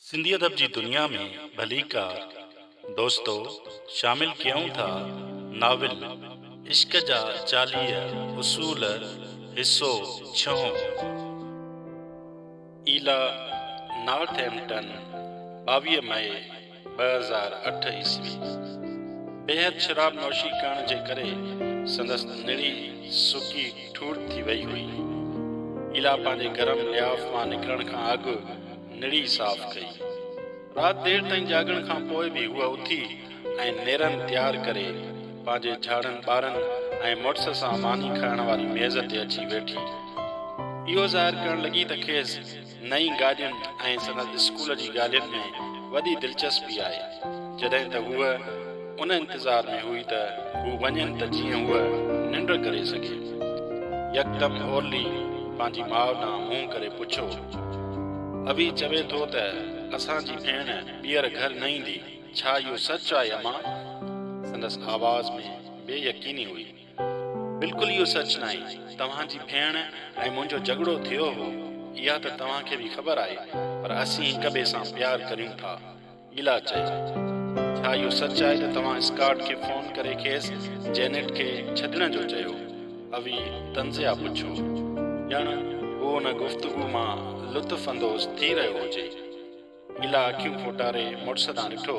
सिंधी अदब जी दुनिया में भली कार दोस्तों शामिल कयूं था नाविल इश्क जा 40 उसूल हिस्सो 6 ईला नॉर्थ एम्पटन 22 मई 2008 ईस्वी। बेहद शराब नौशी करण जे करे संदसि निड़ी सुकी ठूर थी वई हुई। ईला पंहिंजे गरम लियाफ मां निकिरण खां अॻु निड़ी साफ़ कई। रात देर ताईं जागण खां पोइ बि उहा उथी ऐं नेरन तैयार करे पंहिंजे झाड़नि ॿारनि ऐं मुड़ुस सां मानी खाइण वारी मेज़ ते अची वेठी। इहो ज़ाहिर करण लॻी त खेसि नई गाॾियुनि ऐं संदसि स्कूल जी ॻाल्हियुनि में वॾी दिलचस्पी आहे, जॾहिं त हूअ उन इंतज़ार में हुई त हू वञनि त जीअं हूअ निंड करे सघे। यकदम ओरली पंहिंजी माउ ॾांहुं मुंहुं करे पुछो, अभी चवे थो त असांजी भेण ॿीहर घर न ईंदी, छा इहो सच आहे अमां? संदसि आवाज़ में बेयकीनी हुई। बिल्कुलु इहो सच न आहे। तव्हांजी भेण ऐं मुंहिंजो झगड़ो थियो हो, इहा त तव्हांखे बि ख़बर आहे, पर असीं हिक ॿिए सां प्यार करियूं था, ईला चयो। छा इहो सच आहे त तव्हां स्कॉट खे फ़ोन करे खेसि जेनेट खे छॾण जो चयो? अवी तंज़िया पुछो, ॼण हू हुन गुफ़्तगू मां लुत्फ़ अंदोज़ थी रहियो हुजे। ईला अखियूं फोटारे मुड़ुस ॾांहुं ॾिठो,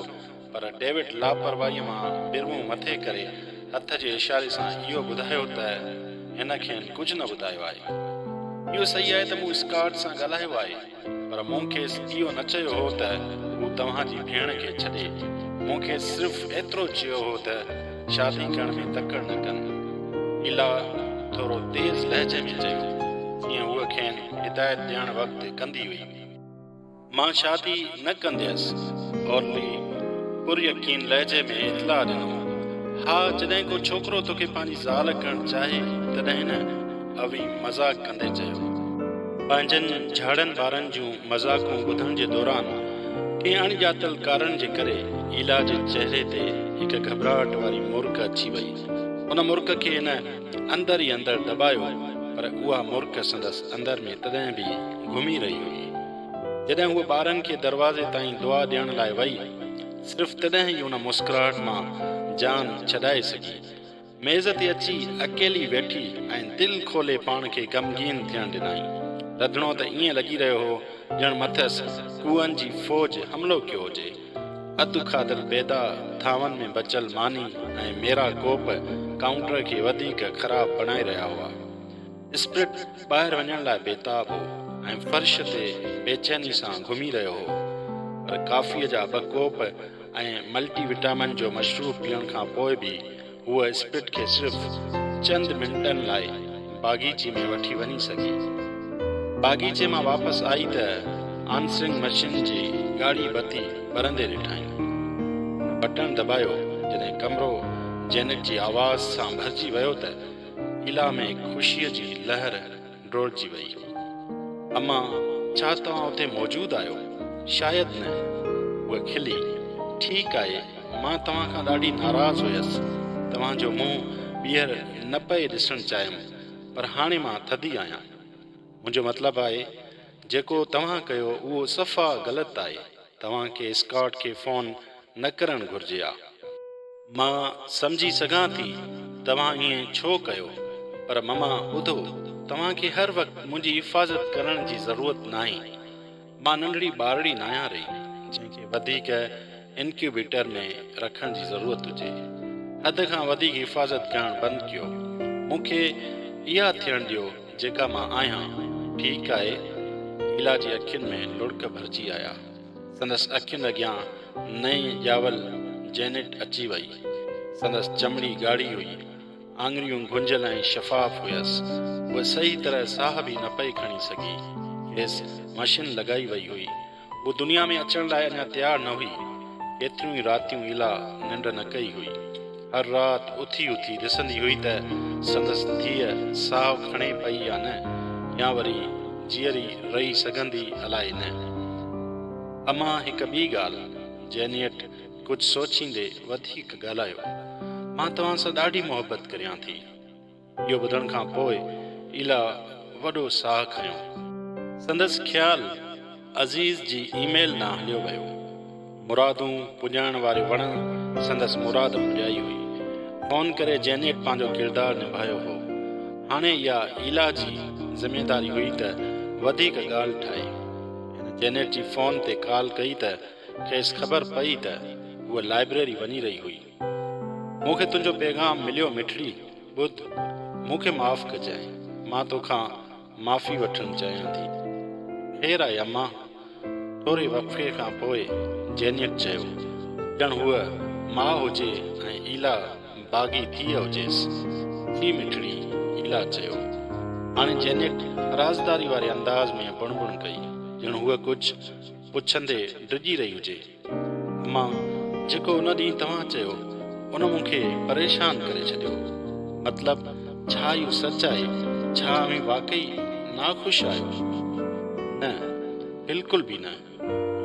पर डेविड लापरवाहीअ मां बिरवूं मथे करे हथ जे इशारे सां इहो ॿुधायो त हिन खेनि कुझु न ॿुधायो आहे। इहो सही आहे त मूं स्कॉट सां ॻाल्हायो आहे, पर मूं खेसि इहो न चयो हो त हू तव्हांजी भेण खे छॾे। मूं खेसि सिर्फ़ु एतिरो चयो हो त शादी करण में तकड़ि न कनि। ईला थोरो तेज़ लहजे में चयो, जीअं उहा खेनि हिदायत ॾियण वक़्तु कंदी हुई। मां शादी न कंदसि, ओरली पुरयकीन लहजे में इतला ॾिनो। हा, जॾहिं को छोकिरो तोखे पंहिंजी ज़ाल करणु चाहे तॾहिं न, अवी मज़ाक कंदे चयो। पंहिंजनि झाड़नि ॿारनि जूं मज़ाकूं ॿुधण जे दौरान कंहिं अणॼातल कारण जे करे ईला जे चहिरे ते हिकु घबराहट वारी मुर्क अची वई। उन मुर्क खे हिन अंदर ई अंदरि दॿायो, पर उहा मुर्क संदसि अंदर में तॾहिं बि घुमी रही हुई। जॾहिं हूअ ॿारनि खे दरवाज़े ताईं दुआ ॾियण लाइ वई, सिर्फ़ु तॾहिं ई उन मुस्कुराहट मां जान छॾाए सघी। मेज़ ते अची अकेली वेठी ऐं दिलि खोले पाण खे ग़मगीन थियण ॾिनई। रधिणो त ईअं लॻी रहियो हो ॼण मथसि कूअनि जी फ़ौज हमिलो कयो हुजे। अधु खाधल बेदा थावनि में बचियल मानी ऐं मेरा कोप काउंटर खे वधीक ख़राब बणाए रहिया हुआ। स्प्रिट ॿाहिरि वञण लाइ बेताब हो ऐं फर्श ते बेचैनी सां घुमी रहियो हो, पर काफ़ीअ जा 2 कोप ऐं मल्टीविटामिन जो मशरूब पीअण खां पोइ बि हूअ स्प्रिट खे सिर्फ़ु चंद मिंटनि लाइ बाग़ीचे में वठी वञी सघी। बाग़ीचे मां वापसि आई त आंसरिंग मशीन जी ॻाढ़ी बती ॿरंदे ॾिठाई। बटन दॿायो जॾहिं कमिरो जेनेट जी आवाज़ सां भरिजी वियो त ईला में ख़ुशीअ जी लहर डोड़जी वई। अम्मा, छा तव्हां उते मौजूदु आहियो? शायदि न, उहा खिली। ठीकु आहे, मां तव्हां खां ॾाढी नाराज़ हुयसि। तव्हांजो मुंहुं ॿीहर न पए ॾिसणु चाहियुमि, पर हाणे मां थधी आहियां। मुंहिंजो मतिलबु आहे, जेको तव्हां कयो उहो सफ़ा ग़लति आहे। तव्हांखे स्कॉट खे फ़ोन न करणु घुरिजे हा। मां सम्झी सघां थी तव्हां ईअं छो कयो, पर ममा ॿुधो, तव्हांखे हर वक़्तु मुंहिंजी हिफ़ाज़त करण जी ज़रूरत नाहे। मां नंढड़ी ॿारड़ी न आहियां रही जंहिंखे वधीक इनक्यूबेटर में रखण जी ज़रूरत हुजे। हद खां वधीक हिफ़ाज़त करणु बंदि कयो। मूंखे इहा थियण ॾियो जेका मां आहियां, ठीकु आहे? ईला जी अखियुनि में लुड़क भरिजी आया। संदसि अखियुनि अॻियां नई ॼावल जेनेट अची वई। संदसि चमड़ी ॻाढ़ी हुई, आङिरियूं गुंजल ऐं शफ़ाफ़ हुयसि। उहा सही तरह साह बि न पई खणी सघी। खेसि मशीन लॻाई वई हुई। उहा दुनिया में अचण लाइ अञा तयारु न हुई। केतिरियूं ई रातियूं ईला निंड न कई हुई। हर राति उथी उथी ॾिसंदी हुई त संदसि धीअ साहु खणे पई या न, या वरी जीअरी रही सघंदी अलाए न। अमां, हिकु ॿी ॻाल्हि, जेनेट कुझु सोचींदे वधीक ॻाल्हायो, मां तव्हां सां ॾाढी मोहबत करियां थी। इहो ॿुधण खां पोइ ईला वॾो साहु खयो। संदसि ख़्यालु अज़ीज़ जी ईमेल न हलियो वियो। मुरादूं पुॼाइण वारे वण संदसि मुराद पुॼाई हुई। फ़ोन करे जेनेट पंहिंजो किरदारु निभायो हो। हाणे इहा ईला जी ज़िमेदारी हुई त वधीक ॻाल्हि ठाहे। जेनेट जी फ़ोन ते कॉल कई त खेसि ख़बर पई त उहा लाइब्रेरी वञी रही हुई। मूंखे तुंहिंजो पैगाम मिलियो मिठड़ी। ॿुध, मूंखे माफ़ कजांइ, मां तोखां माफ़ी वठणु चाहियां थी। ख़ैर आहे अम्मा। थोरे वक़्फ़े खां पोइ जेनेट चयो, ॼण हूअ माउ हुजे ऐं ईला बाग़ी थी हुजेसि। थी मिठड़ी, ईला चयो। हाणे जेनेट राज़दारी वारे अंदाज़ में बुणबुण कई, ॼण हूअ कुझु पुछंदे डिॼी रही हुजे। अम्मा, जेको उन ॾींहुं तव्हां चयो उन मूंखे परेशान करे छॾियो। मतिलबु छा इहो सच आहे? छा अमीं वाक़ई नाख़ुशि आहियो? न, बिल्कुलु बि न,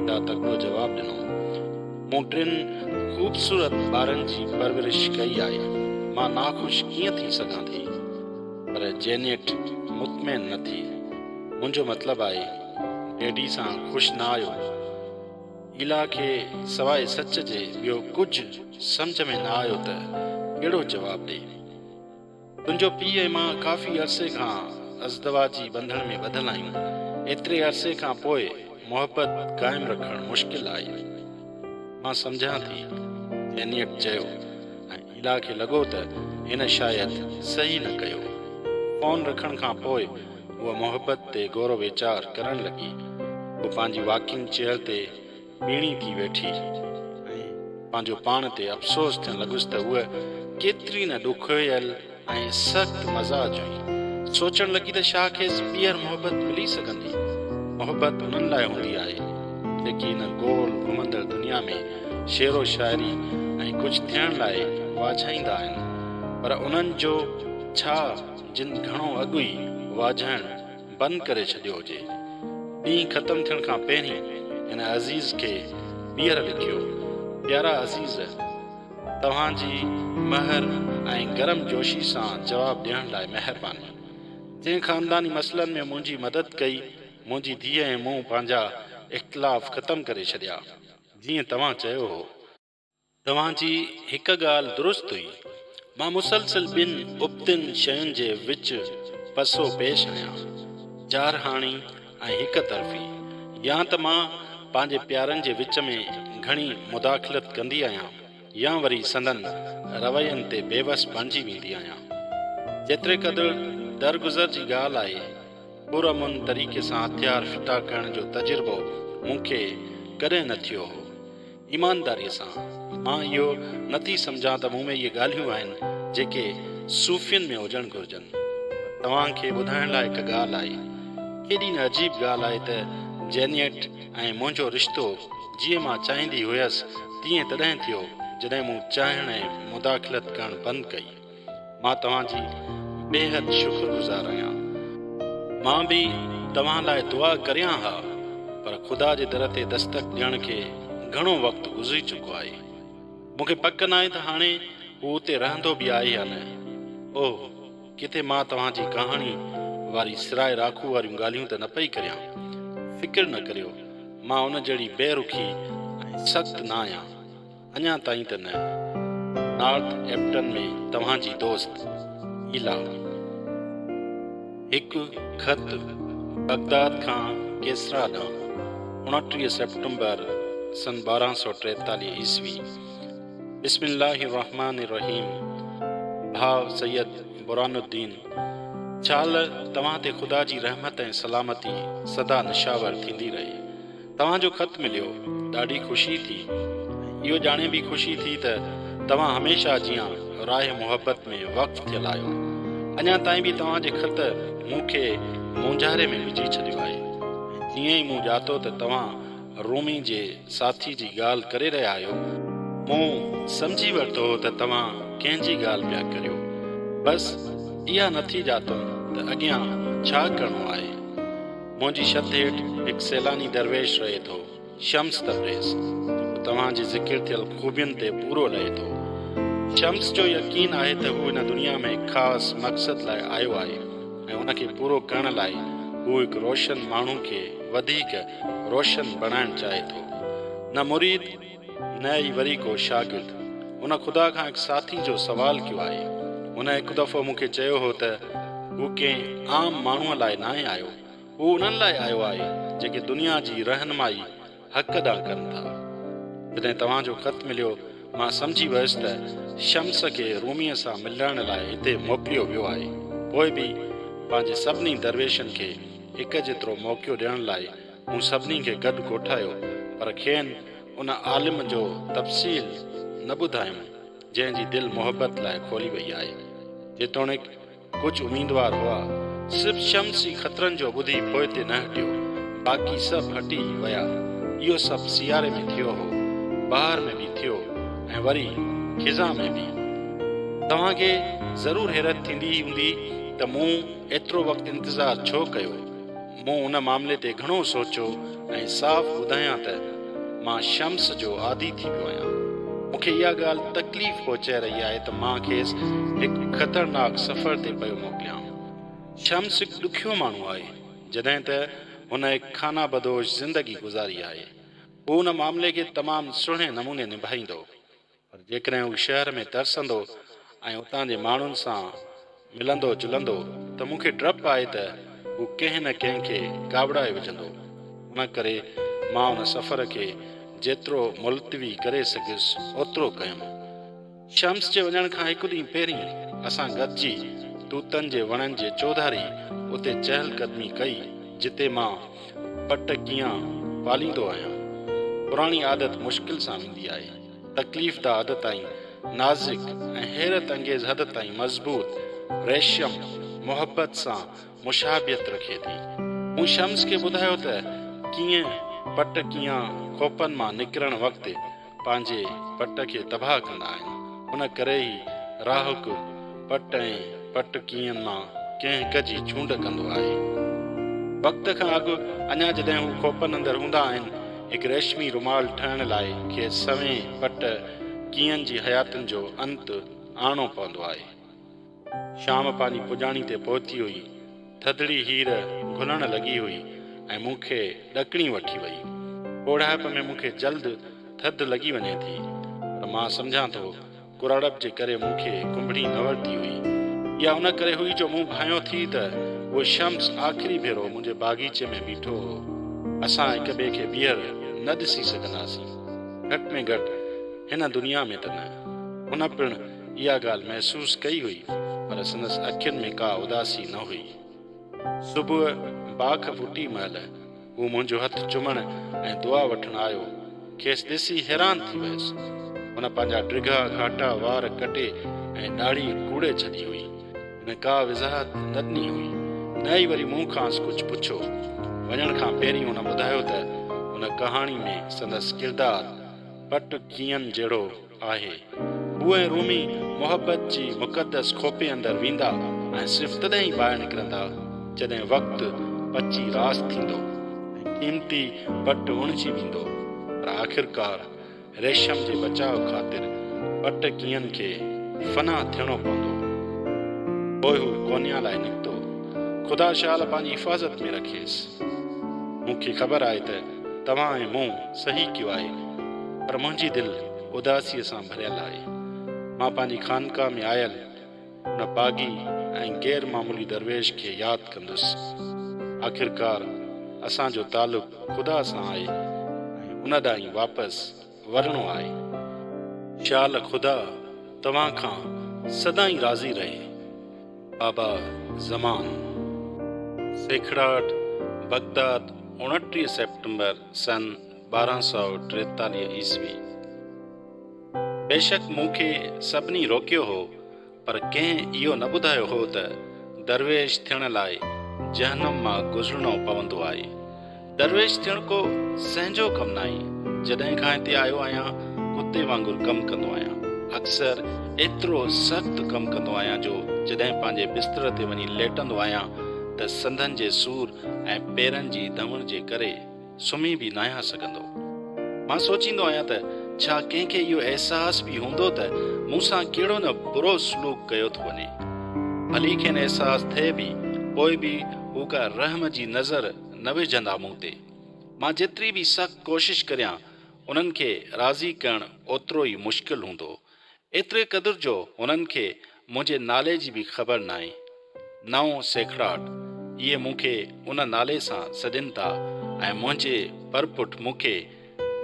ईला तकिड़ो जवाबु ॾिनो। मूं टिनि ख़ूबसूरत ॿारनि जी परवरिश कई आहे। मां नाख़ुशि कीअं थी सघां थी? पर जेनेट मुतमइन न थी। मुंहिंजो मतिलबु आहे, डैडी सां ख़ुशि न आहियो। ईला खे सवाइ सच जे ॿियो कुझु सम्झ में न आयो त कहिड़ो जवाबु ॾे। तुंहिंजो पीउ ऐं मां काफ़ी अरसे खां अज़दवाजी बंधन में ॿधल आहियूं। एतिरे अरसे खां पोइ मोहबत क़ाइमु रखणु मुश्किल आहे। मां सम्झां थी, जेनेट चयो, ऐं ईला खे लॻो त हिन शायदि सही न कयो। फ़ोन रखण खां पोइ उहा मोहबत ते गौर वीचार करणु लॻी। उहा पंहिंजी वॉकिंग चेयर ते ॿीणी थी वेठी ऐं पंहिंजो पाण ते अफ़सोस थियणु लॻुसि त उहा केतिरी न ॾुखियल ऐं सख़्तु मज़ाज हुई। सोचणु लॻी त छा खेसि ॿीहर मोहबत मिली सघंदी। मोहबत उन्हनि लाइ हूंदी आहे जेकी हिन गोल घुमंदड़ दुनिया में शेरो शाइरी ऐं कुझु थियण लाइ वाझाईंदा आहिनि। पर उन्हनि जो छा जिन घणो अॻु ई वाझाइणु बंदि करे छॾियो हुजे। ॾींहुं ख़तमु थियण खां पहिरीं हिन अज़ीज़ खे ॿीहर लिखियो, प्यारा अज़ीज़, तव्हांजी महर ऐं गरम जोशी सां जवाबु ॾियण लाइ महिरबानी। जंहिं ख़ानदानी मसइलनि में मुंहिंजी मदद कई, मुंहिंजी धीअ ऐं मूं पंहिंजा इख़्तिलाफ़ ख़तमु करे छॾिया, जीअं तव्हां चयो हो। तव्हांजी हिकु ॻाल्हि दुरुस्त हुई। मां मुसलसिल ॿिनि उबतियुनि शयुनि जे विच पसो पेश आहियां, ज़ारहाणी ऐं हिक तरफ़ी। या त मां पंहिंजे प्यारनि जे विच में घणी मुदाख़लत कंदी आहियां, या वरी संदन रवैयनि ते बेवस बणिजी वेंदी आहियां। जेतिरे क़दुरु दरगुज़र जी ॻाल्हि आहे, पुरअमन तरीक़े सां हथियार फिटा करण जो तजुर्बो मूंखे कॾहिं न थियो हो। ईमानदारीअ सां मां इहो नथी सम्झां त मूं में इहे ॻाल्हियूं आहिनि जेके सूफ़ियुनि में हुजणु घुरिजनि। तव्हांखे ॿुधाइण लाइ हिकु ॻाल्हि आहे। केॾी न अजीब ॻाल्हि आहे त जेनेट ऐं मुंहिंजो रिश्तो जीअं मां चाहींदी हुयसि तीअं तॾहिं थियो जॾहिं मूं चाहिण ऐं मुदाख़लत करणु बंदि कई। मां तव्हांजी बेहद शुक्रगुज़ार आहियां। मां बि तव्हां लाइ दुआ करियां हा, पर ख़ुदा जे दर ते दस्तक ॾियण खे घणो वक़्तु गुज़री चुको आहे। मूंखे पक न आहे त हाणे हू उते रहंदो बि आहे या न। ओह, किथे मां तव्हांजी कहाणी वारी सिराए राखू वारियूं ॻाल्हियूं त न पई करियां। फ़िक्र न करियो, मां उन जहिड़ी बेरुखी ऐं सख़्तु न आहियां, अञा ताईं त न। नॉर्थ एम्पटन में तव्हांजी दोस्त ईला। हिकु ख़त बगदाद खां केसरा ॾांहुं 29 सेप्टेम्बर सन 1243 ईस्वी। बिस्मिल्लाहिर्रहमानिर्रहीम। भाउ सैयद बुरानुद्दीन, चाल तव्हां ते ख़ुदा जी रहमत ऐं सलामती सदा निशावर थींदी रहे। तव्हांजो ख़त मिलियो, ॾाढी ख़ुशी थी। इहो ॼाणे बि ख़ुशी थी त तव्हां हमेशह जीअं राह मुहबत में वक़्फ़ थियल आहियो। अञा ताईं बि तव्हांजे ख़त मूंखे मुंझारे में विझी छॾियो आहे। जीअं ई मूं ॼातो त तव्हां रूमी जे साथी जी ॻाल्हि करे रहिया आहियो, मूं सम्झी वरितो त तव्हां कंहिंजी ॻाल्हि पिया करियो। बसि इहा नथी ॼातुमि त अॻियां छा करिणो आहे। मुंहिंजी छत हेठि हिकु सैलानी दरवेश रहे थो, शम्स तब्रेज़, तव्हांजे ज़िक्र थियल ख़ूबियुनि ते पूरो रहे थो। शम्स जो यकीन आहे त हू हिन दुनिया में ख़ासि मक़सद लाइ आयो आहे ऐं उनखे पूरो करण लाइ हू हिकु रोशन माण्हू खे वधीक रोशन बणाइण चाहे थो। न मुरीद न ई वरी को शागिर्द। उन ख़ुदा खां हिकु साथी जो सवाल कयो आहे। उन हिकु दफ़ो मूंखे चयो हो त हू कंहिं आम माण्हूअ लाइ न आहे आयो, हू उन्हनि लाइ आयो आहे जेके दुनिया जी रहनुमाई हक़ ॾांहुं कनि था। जॾहिं तव्हांजो ख़त मिलियो, मां सम्झी वियुसि त शम्स खे रूमीअ सां मिलण लाइ हिते मोकिलियो वियो आहे। पोइ बि पंहिंजे सभिनी दरवेशनि खे हिकु जेतिरो मौक़ो ॾियण लाइ मूं सभिनी खे गॾु ॻोठायो, पर खेनि उन आलिम जो तफ़सील न ॿुधायुमि जंहिंजी दिलि मोहबत लाइ खोली वई आहे। जेतोणीकि कुझु उमीदवार हुआ, सिर्फ़ शम्स जी ख़तरनि जो ॿुधी पोइ ते न हटियो, बाक़ी सभु हटी विया। इहो सभु सियारे में थियो हो, बहार में बि थियो ऐं वरी खिज़ा में बि। तव्हांखे ज़रूरु हैरत थींदी हूंदी त मूं एतिरो वक़्तु इंतज़ारु छो कयो। मूं उन मामले ते घणो सोचियो ऐं साफ़ ॿुधायां त मां शम्स जो आदी थी पियो आहियां। मूंखे इहा ॻाल्हि तकलीफ़ पहुचाए रही आहे त मां खेसि हिकु ख़तरनाक सफ़र ते पियो मोकिलियां। शम्स हिकु ॾुखियो माण्हू आहे, जॾहिं त हुन हिकु खाना बदोश ज़िंदगी गुज़ारी आहे। हू उन मामले खे तमामु सुहिणे नमूने निभाईंदो, पर जेकॾहिं हू शहर में तरसंदो ऐं उतां जे माण्हुनि सां मिलंदो जुलंदो त मूंखे डपु आहे त हू कंहिं न कंहिं खे कावड़ाए विझंदो। उन करे मां उन सफ़र खे जेतिरो मुलतवी करे सघियुसि ओतिरो कयुमि। शम्स जे वञण खां हिकु ॾींहुं पहिरीं असां गॾिजी तूतनि जे वणनि जे चौधारी उते चहलकदमी कई, जिते मां पट कीअं पालींदो आहियां। पुराणी आदत मुश्किल सां वेंदी आहे। तकलीफ़दा हद ताईं नाज़ुक ऐं हैरत अंगेज़ हद ताईं मज़बूत रेशम मोहबत सां मुशाबियत रखे थी। मूं शम्स खे ॿुधायो त कीअं पट कीअं खोपनि मां निकिरण वक़्तु पंहिंजे पट खे तबाह कंदा आहिनि। उन करे ई राहुक पट ऐं पट कीअं मां कंहिं हिक जी चूंड कंदो आहे। वक़्त खां अॻु अञा जॾहिं हू खोपनि अंदरि हूंदा आहिनि, हिकु रेशमी रुमाल ठहण लाइ खे सवें पट कीअं जी हयातुनि जो अंत आणो पवंदो आहे। शाम पंहिंजी पुॼाणी ते पहुती हुई। थधिड़ी हीर घुलण लॻी हुई ऐं मूंखे ॾकणी वठी वई। ओढ़ाइप में मूंखे जल्द थधि लॻी वञे थी, पर मां सम्झां थो कुराड़प जे करे मूंखे कुंभड़ी न वरिती हुई। या उन करे हुई जो मूं भायो थी त उहो शम्स आख़िरी भेरो मुंहिंजे बाग़ीचे में बीठो हो। असां हिक ॿिए खे ॿीहर न ॾिसी सघंदासीं, घटि में घटि हिन दुनिया में त न। हुन पिणु इहा ॻाल्हि महसूसु कई हुई, पर संदसि अखियुनि में का उदासी न हुई। सुबुह बाख फुटी महिल हू मुंहिंजो हथु चुमण ऐं दुआ वठणु आयो। खेसि ॾिसी हैरान थी वियुसि। हुन पंहिंजा ड्रिघा घाटा वार कटे ऐं ॾाढ़ी कूड़े छॾी हुई। हिन का वज़ाहत न ॾिनी हुई, न ई वरी मूं खां कुझु पुछो। वञण खां पहिरीं हुन ॿुधायो त हुन कहाणी में संदसि किरदारु पट कीअं जहिड़ो आहे। उहे रूमी मोहबत जी मुक़दस खोपे अंदरि वेंदा ऐं सिर्फ़ु तॾहिं ई ॿाहिरि निकिरंदा जॾहिं वक़्तु पची रास थींदो ऐं क़ीमती पट उणिजी वेंदो। पर आख़िरकार रेशम जे बचाव ख़ातिर पट कीअं खे फना थियणो पवंदो। पोइ हू कोन्या लाइ निकितो। ख़ुदा शाल पंहिंजी हिफ़ाज़त में रखेसि। मूंखे ख़बर आहे त तव्हां ऐं मूं सही कयो आहे, पर मुंहिंजी दिलि उदासीअ सां भरियल आहे। मां पंहिंजी खानका में आयल उन बाग़ी ऐं गैर मामूली दरवेश खे यादि कंदुसि। आख़िरकार असांजो तालुक़ ख़ुदा सां आहे ऐं उन ॾांहुं वापसि वरणो आहे। शाल ख़ुदा तव्हां खां सदाईं राज़ी रहे। बाबा ज़मान। सेखड़ाट बगदाद 29 सेप्टेम्बर सन 1243 ईस्वी। बेशक मूंखे सभिनी रोकियो हो, पर कंहिं इहो न ॿुधायो हो त दरवेश थियण लाइ जहन्नम मां गुज़रणो पवंदो आहे। दरवेश थियणु को सहंजो कमु न आहे। जॾहिं खां हिते आयो आहियां कुते वांगुरु कमु कंदो आहियां। अक्सर एतिरो सख़्तु कमु कंदो आहियां जो जॾहिं पंहिंजे बिस्तर ते वञी लेटंदो आहियां त संधनि जे सूर ऐं पेरनि जी धवण जे करे सुम्ही बि न आहियां सघंदो। मां सोचींदो आहियां त छा कंहिंखे इहो अहसास बि हूंदो त मूंसां कहिड़ो न बुरो सलूक कयो थो वञे। भली खेनि अहसास थिए बि पोइ बि हू का रहम जी नज़र न विझंदा मूं ते। मां जेतिरी बि सख़्त कोशिशि करियां उन्हनि खे राज़ी करणु ओतिरो ई मुश्किल हूंदो। एतिरे क़दुरु जो उन्हनि खे मुंहिंजे नाले जी बि ख़बर नाहे। नओं सेखड़ाट इहे मूंखे उन नाले सां सॾनि था ऐं मुंहिंजे परपुट मूंखे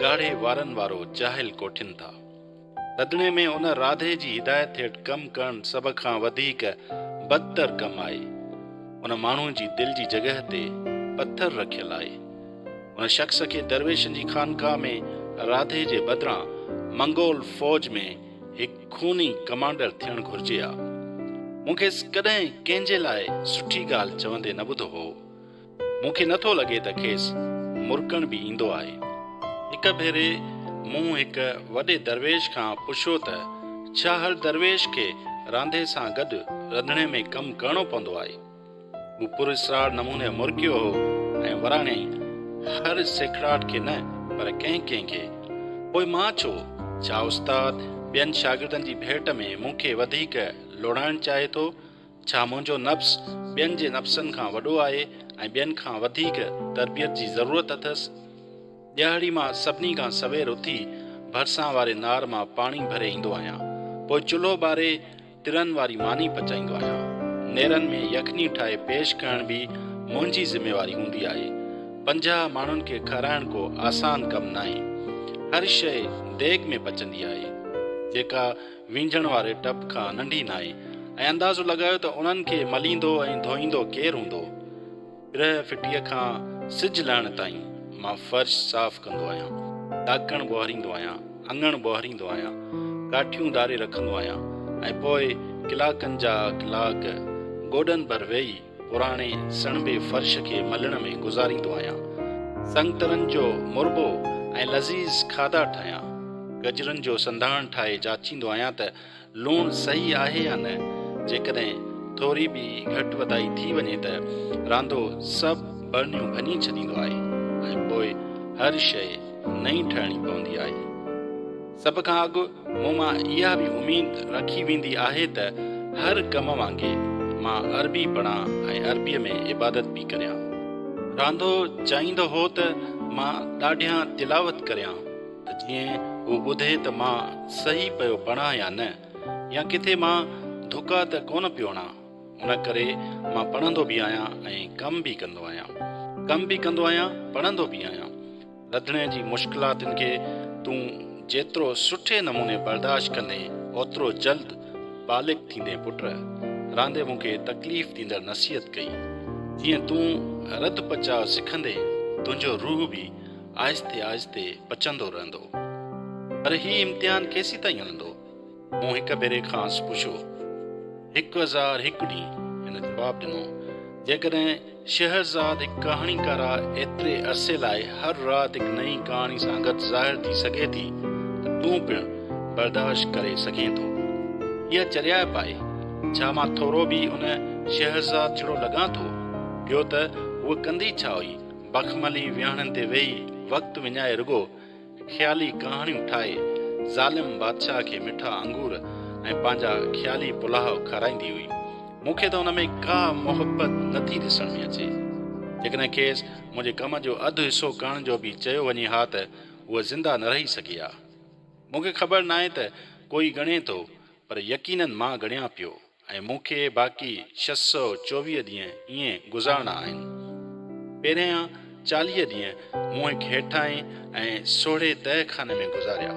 ॻाढ़े वारनि वारो जाहिल कोठिन था। रंधिणे में उन राधे जी हिदायत हेठि कमु करणु सभ खां वधीक बदतर कमु आहे। उन माण्हू जी दिलि जी जॻह ते पथर रखियलु आहे। उन शख़्स खे दरवेशनि जी खानकाह में राधे जे बदिरां मंगोल फ़ौज में हिकु खूनी कमांडर थियणु घुर्जे हा। मूंखे कॾहिं कंहिंजे लाइ सुठी ॻाल्हि चवंदे न ॿुधो हो। मूंखे नथो लॻे त खेसि मुरकण बि ईंदो आहे। हिक भेरे मूं हिकु वॾे दरवेश खां पुछियो त छा हर दरवेश खे रांधे सां गॾु रंधिणे में कमु करणो पवंदो आहे। हू पुरस्कार नमूने मुरकियो हो ऐं वराणियई, हर सेखड़ाट खे न, पर कंहिं कंहिंखे। पोइ मां छो? छा उस्ताद ॿियनि शागिर्दनि जी भेट में मूंखे वधीक लोड़ाइणु चाहे थो? छा मुंहिंजो नफ़्स ॿियनि जे नफ़्सनि खां वॾो आहे ऐं ॿियनि खां वधीक तरबियत जी ज़रूरत अथसि? ॾियारी मां सभिनी खां सवेर उथी भरिसां वारे नार मां पाणी भरे ईंदो आहियां। पोइ चुल्हो ॿारे तिरनि वारी मानी पचाईंदो आहियां। नेरनि में यखनी ठाहे पेश करण बि मुंहिंजी ज़िमेवारी हूंदी आहे। 50 माण्हुनि खे खाराइणु को आसान कमु नाहे। हर शइ देग में पचंदी आहे, जेका वींझण वारे टब खां नंढी नाहे। ऐं अंदाज़ो लॻायो त उन्हनि खे मलींदो ऐं धोईंदो केरु हूंदो। ॾह फिटीअ खां सिज लहण ताईं मां फर्श साफ़ कंदो आहियां, ॾाकण ॿुहारींदो आहियां, अङण ॿुहारींदो आहियां, काठियूं धारे रखंदो आहियां ऐं पोइ कलाकनि जा कलाक गोॾनि भर वेही पुराणे सणबे फर्श खे मलण में गुज़ारींदो आहियां। संगतरनि जो मुरबो ऐं लज़ीज़ खाधा ठाहियां। गजरनि जो संधाण ठाहे जाचींदो आहियां त लूणु सही आहे या न। जेकॾहिं थोरी बि घटि वधाई थी वञे त रांदो सभु बरनियूं भञी छॾींदो आहे ऐं पोइ हर शइ नई ठहिणी पवंदी आहे। सभ खां अॻु मूं मां इहा बि उमेद रखी वेंदी आहे त हर कम वांगुरु मां अरबी पढ़ां ऐं अरबीअ में इबादत बि करियां। रांदो चाहींदो हो त मां ॾाढियां तिलावत करियां त जीअं हू ॿुधे त मां सही पियो पढ़ां या न, या किथे मां धुका त कोन पियो हणां। उन करे मां पढ़ंदो बि आहियां ऐं कमु बि कंदो आहियां, पढ़ंदो बि आहियां। रंधिणे जी मुश्किलातुनि खे तूं जेतिरो सुठे नमूने बर्दाश्त कंदे ओतिरो जल्द बालिग थींदे पुट। रांदे मूंखे तकलीफ़ ॾींदड़ नसीहत कई। जीअं तूं रद पचाव सिखंदे तुंहिंजो रूह बि आहिस्ते आहिस्ते पचंदो रहंदो। पर ही इम्तिहान केसीं ताईं हलंदो? मूं हिक भेरे खां पुछियो। 1001 ॾींहुं, हिन जवाबु ॾिनो। जेकॾहिं शहरज़ाद हिकु कहाणीकारा एतिरे अरसे लाइ हर राति हिकु नई कहाणी सां गॾु ज़ाहिर थी सघे थी त तूं पिणु बर्दाश्त करे सघें थो। इहा चरियाप आहे। छा मां थोरो बि उन शहरज़ाद जहिड़ो लॻां थो? ॿियो त उहा कंदी छा हुई? बखमली विहाणनि ते वेही वक़्तु विञाए रुगो ख़्याली कहाणियूं ठाहे ज़ालिम बादशाह खे मिठा अंगूर ऐं पंहिंजा ख़्याली पुलाव खाराईंदी हुई। मूंखे त हुन में का मोहबत नथी ॾिसण में अचे। जेकॾहिं खेसि मुंहिंजे कम जो अधु हिसो करण जो बि चयो वञे हा त उहा ज़िंदा न रही सघी आहे। मूंखे ख़बर नाहे त कोई ॻणे थो, पर यकीननि मां ॻणियां पियो ऐं मूंखे बाक़ी 624 ॾींहं ईअं गुज़ारणा आहिनि। पहिरियां 40 ॾींहं मूं हिकु हेठां ऐं सोढ़े तहखाने में गुज़ारिया।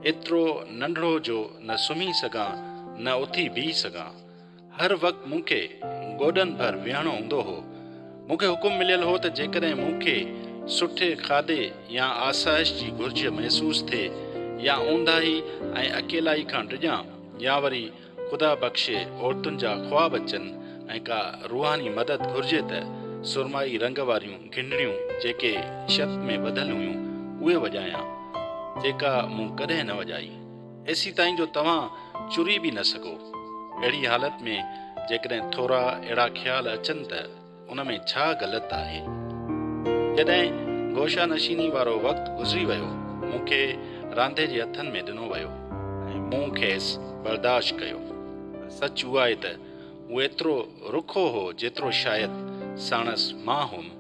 एतिरो नंढड़ो जो न सुम्ही सघां न उथी बीह सघां। हर वक़्तु मूंखे गोॾनि भर विहणो हूंदो हो। मूंखे हुकुम मिलियल हो त जेकॾहिं मूंखे सुठे खाधे या आसाइश जी घुर्ज महसूसु थिए या ऊंदाही ऐं अकेलाई खां डिॼां या वरी ख़ुदा बख़्शे औरतुनि जा ख़्वाब अचनि ऐं का रूहानी मदद घुर्जे त सुरमाई रंग वारियूं घिंडड़ियूं जेके छत में ॿधल हुयूं उहे वॼायां, जेका मूं कॾहिं न वॼाई। एसी ताईं जो तव्हां चुरी बि न सघो। अहिड़ी हालत में जेकॾहिं थोरा अहिड़ा ख़्याल अचनि त उन में छा ग़लति आहे? जॾहिं गोशा नशीनी वारो वक़्तु गुज़री वियो, मूंखे रांधे जे हथनि में ॾिनो वियो ऐं मूं खेसि बर्दाश्त कयो। सच उहा आहे त उहो एतिरो रुखो हो जेतिरो शायदि साणसि मां हुउमि।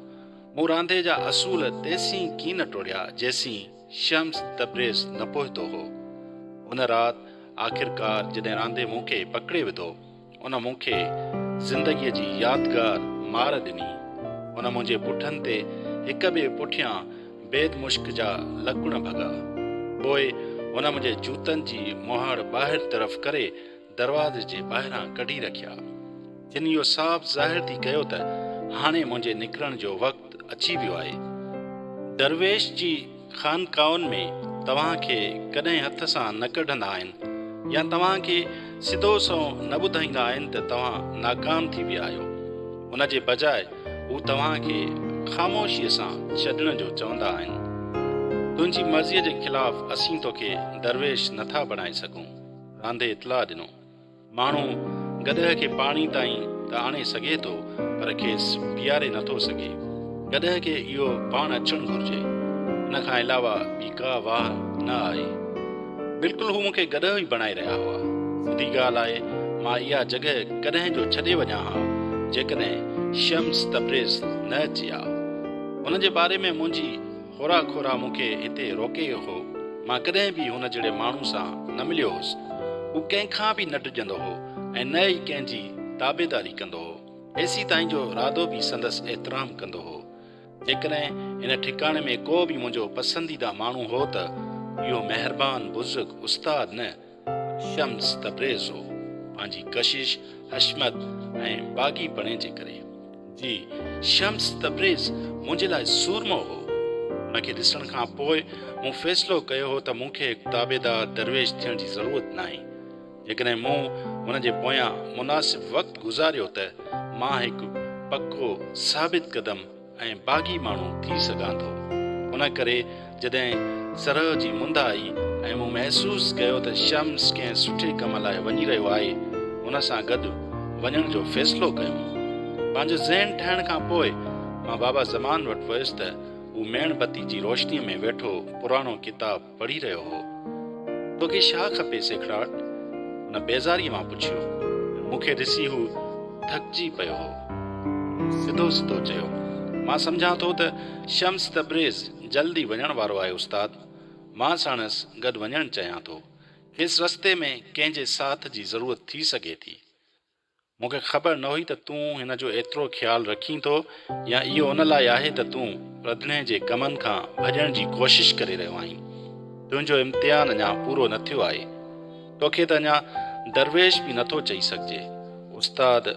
मूं रांदे जा असूल तेसीं कीन टोड़िया जेसीं शम्स तब्रेज़ न पहुतो हो। उन राति आख़िरकार जॾहिं रांदे मूंखे पकिड़े विधो, उन मूंखे ज़िंदगीअ जी यादगार मार ॾिनी। उन मुंहिंजे पुठनि ते हिक ॿिए पुठियां बेदमुश्क जा लकुण भॻा। पोइ उन मुंहिंजे जूतनि जी मुहाड़ ॿाहिरि तरफ़ करे दरवाज़े जे ॿाहिरां कढी रखिया। जिन इहो साफ़ ज़ाहिर थी कयो त हाणे मुंहिंजे निकिरण जो वक़्तु अची वियो आहे। दरवेश जी ख़ानकाउनि में तव्हांखे कॾहिं हथ सां न कढंदा आहिनि या तव्हांखे सिधो सो न ॿुधाईंदा आहिनि त तव्हां नाकाम थी विया आहियो। उन जे बजाए हू तव्हांखे ख़ामोशीअ सां छॾण जो चवंदा आहिनि। तुंहिंजी मर्ज़ीअ जे ख़िलाफ़ असीं तोखे दरवेश नथा बणाए सघूं। रांदे इतलाह ॾिनो, माण्हू गॾह खे पाणी ताईं त आणे सघे थो, पर खेसि पीआरे नथो सघे। गॾह खे इहो पाण अचणु घुरिजे, इन खां अलावा ॿी का वाह न आहे। बिल्कुलु हू मूंखे गॾह ई बणाए रहिया हुआ। सिधी ॻाल्हि आहे, मां इहा जॻह कॾहिं जो छॾे वञा हा जेकॾहिं शम्स तब्रेज़ न अचे हा। हुन जे बारे में मुंहिंजी खोरा खोरा मूंखे हिते रोके हो। मां कॾहिं बि हुन जहिड़े माण्हू सां न मिलियो हुउसि। हू कंहिंखां बि न डिॼंदो हो ऐं न ई कंहिंजी ताबेदारी कंदो हो। एसी ताईं जो राधो बि संदसि एतिराम कंदो हो। जेकॾहिं हिन ठिकाणे में को बि मुंहिंजो पसंदीदा माण्हू हो त इहो महिरबान बुज़ुर्ग उस्ताद न शम्स तब्रेज़ हो, पंहिंजी कशिश, हशमत ऐं बाग़ीपणे जे करे। जी, शम्स तब्रेज़ मुंहिंजे लाइ सूरमो हो। हुनखे ॾिसण खां पोइ मूं फ़ैसिलो कयो हो त मूंखे हिकु ताबेदार दरवेश थियण जी ज़रूरत न आहे। जेकॾहिं मूं हुन जे पोयां मुनासिब वक़्तु गुज़ारियो त मां हिकु पको साबित क़दम ऐं बाग़ी माण्हू थी सघां थो। उन करे जॾहिं सरह जी मुंद आई ऐं मूं महसूसु कयो त शम्स कंहिं सुठे कम लाइ वञी रहियो आहे, हुन सां गॾु वञण जो फ़ैसिलो कयो। पंहिंजो ज़हन ठाहिण खां पोइ मां बाबा ज़मान वटि वियुसि त हू मेणबती जी रोशनीअ में वेठो पुराणो किताब पढ़ी रहियो हो। तोखे छा खपे सेखड़ाट? हुन बेज़ारीअ मां पुछियो। मूंखे ॾिसी हू थकिजी पियो हो। सिधो सिधो चयो, मां सम्झां थो त शम्स तब्रेज़ जल्दी वञण वारो आहे उस्ताद। मां साणसि गॾु वञणु चाहियां थो। खेसि रस्ते में कंहिंजे साथ जी ज़रूरत थी सघे थी। मूंखे ख़बर न हुई त तूं हिन जो एतिरो ख़्यालु रखीं थो, या इहो उन लाइ आहे त तूं रंधिणे जे कमनि खां भॼण जी कोशिश करे रहियो आहीं। तुंहिंजो इम्तिहान अञा पूरो न थियो आहे। तोखे त अञा दरवेश बि नथो चई सघिजे, उस्ताद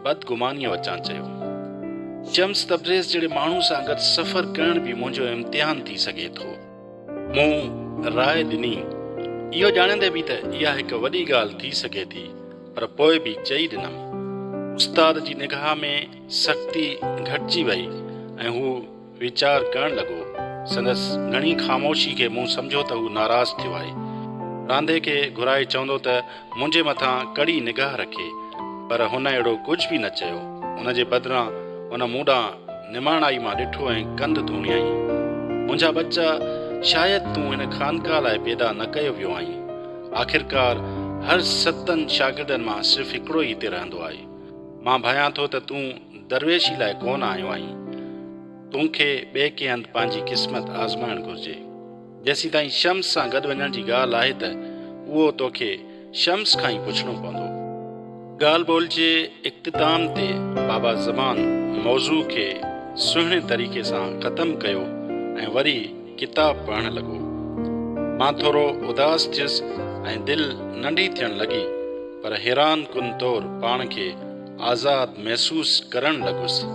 बदगुमानीअ वचां चयो। शम्स तब्रेज़ जहिड़े माण्हू सां गॾु सफ़र करण बि मुंहिंजो इम्तिहान थी सघे थो। मूं राय ॾिनी, इहो ॼाणंदे बि त इहा हिकु वॾी ॻाल्हि थी सघे थी, पर पोइ बि चई ॾिनमि। उस्ताद जी निगाह में सख़्ती घटिजी वई ऐं हू वीचार करणु लॻो। संदसि घणी ख़ामोशी खे मूं सम्झो त हू नाराज़ थियो आहे। रांदे खे घुराए चवंदो त मुंहिंजे मथां कड़ी निगाह रखे, पर हुन अहिड़ो कुझु बि न चयो। हुन जे बदिरां हुन मूं ॾांहुं निमाणाई मां ॾिठो ऐं कंध धूणियाई। मुंहिंजा बच्चा शायदि तूं हिन ख़ानकाह लाइ पैदा न कयो वियो आहीं। आख़िरकार हर 7 शागिर्दनि मां सिर्फ़ु हिकिड़ो ई हिते रहंदो आहे। मां भायां थो त तूं दरवेशी लाइ कोन आयो आहीं। तोखे ॿिए कंहिं हंधि पंहिंजी क़िस्मत आज़माइणु घुरिजे। जेसीं ताईं शम्स सां गॾु वञण जी ॻाल्हि आहे त उहो तोखे शम्स खां ई पुछणो पवंदो। ॻाल्हि ॿोल जे इख़्तिताम ते बाबा ज़मान मौज़ू खे सुहिणे तरीक़े सां ख़तमु कयो ऐं वरी किताब पढ़णु लॻो। मां थोरो उदास थियुसि ऐं दिलि नंढी थियणु लॻी, पर हैरान कुन तौरु पाण खे आज़ादु महसूसु करणु लॻुसि।